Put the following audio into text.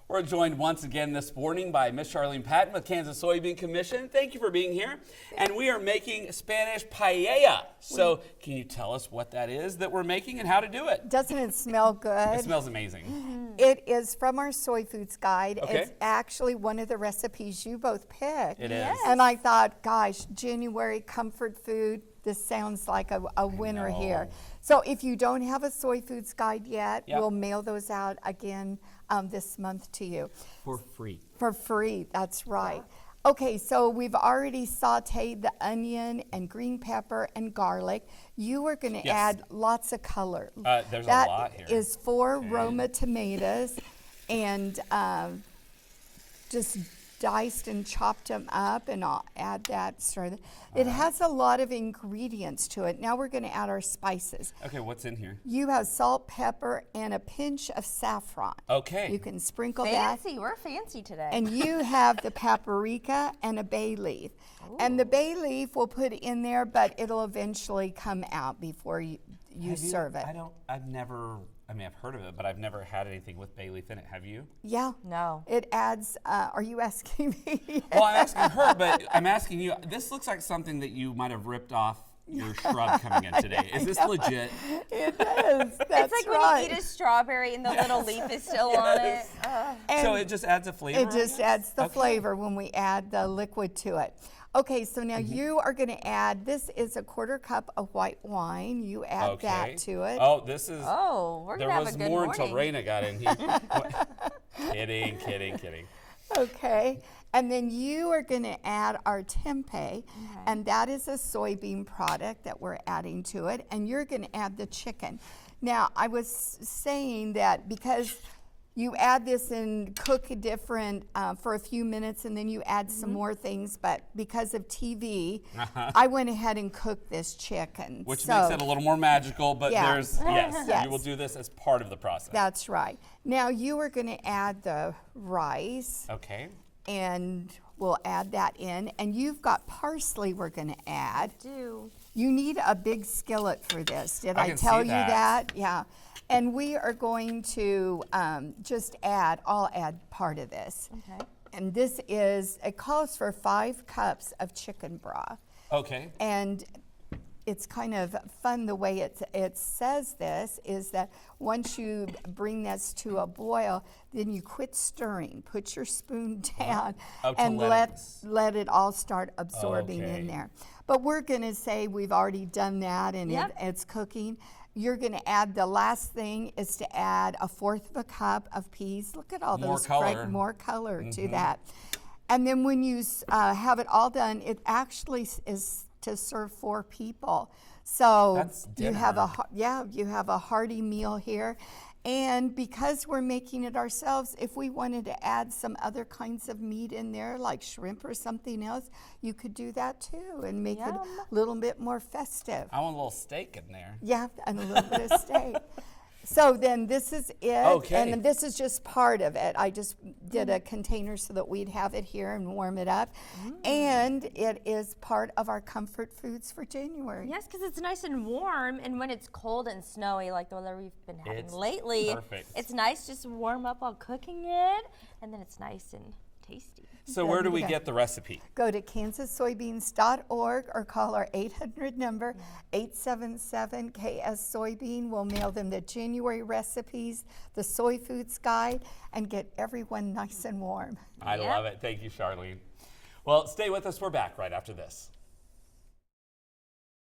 We're joined once again this morning by Miss Charlene Patton with Kansas Soybean Commission. Thank you for being here. And we are making Spanish paella. So can you tell us what that is that we're making and how to do it? Doesn't it smell good? It smells amazing. It is from our Soy Foods Guide. Okay. It's actually one of the recipes you both picked. It is. And I thought, gosh, January comfort food, this sounds like a winner here. So if you don't have a Soy Foods Guide yet, we'll mail those out again this month to you. For free. For free, that's right. Okay, so we've already sauteed the onion and green pepper and garlic. You are going to add lots of color. There's a lot here. That is 4 Roma tomatoes and just diced and chopped them up, and I'll add that. It has a lot of ingredients to it. Now we're going to add our spices. Okay, what's in here? You have salt, pepper, and a pinch of saffron. Okay. You can sprinkle Fancy, that. we're fancy today. And you have the paprika and a bay leaf. Ooh. And the bay leaf we'll put in there, but it'll eventually come out before you serve it. I've heard of it, but I've never had anything with bay leaf in it. Have you? Yeah. No. It adds, are you asking me? Well, I'm asking her, but I'm asking you. This looks like something that you might have ripped off your shrub coming in today. Is this legit? It is. That's it's like right. when you eat a strawberry and the little leaf is still on it. So it just adds a flavor? It just adds the flavor when we add the liquid to it. Okay, so now you are going to add, this is a 1/4 cup of white wine. You add that to it. Oh, this is, we're going to have a good there was more morning. until Raina got in here. Kidding. Okay, and then you are going to add our tempeh, and that is a soybean product that we're adding to it, and you're going to add the chicken. Now, I was saying that because you add this and cook it different for a few minutes, and then you add some more things, but because of TV, I went ahead and cooked this chicken. Which makes it a little more magical, but Yes. You will do this as part of the process. That's right. Now you are going to add the rice. Okay. And we'll add that in. And you've got parsley we're going to add. I do. You need a big skillet for this. Did I can tell see you that. that? Yeah. And we are going to I'll add part of this. Okay. And this it calls for 5 cups of chicken broth. Okay. And it's kind of fun the way it says this is that once you bring this to a boil, then you quit stirring. Put your spoon down and let it all start absorbing in there. But we're going to say we've already done that and it's cooking. You're going to add, the last thing is to add 1/4 cup of peas. Look at all those more color to that. And then when you have it all done, it actually is to serve 4 people. So that's dinner. You have a hearty meal here. And because we're making it ourselves, if we wanted to add some other kinds of meat in there, like shrimp or something else, you could do that too and make it a little bit more festive. I want a little steak in there. Yeah, and a little bit of steak. So then this is it, and this is just part of it. I just did a container so that we'd have it here and warm it up. And it is part of our comfort foods for January. Yes, because it's nice and warm, and when it's cold and snowy like the weather we've been having lately, it's nice just to warm up while cooking it, and then it's nice and tasty. So where do we get the recipe? Go to kansassoybeans.org or call our 800 number, 877-KS-SOYBEAN. We'll mail them the January recipes, the Soy Foods Guide, and get everyone nice and warm. I love it. Thank you, Charlene. Well, stay with us. We're back right after this.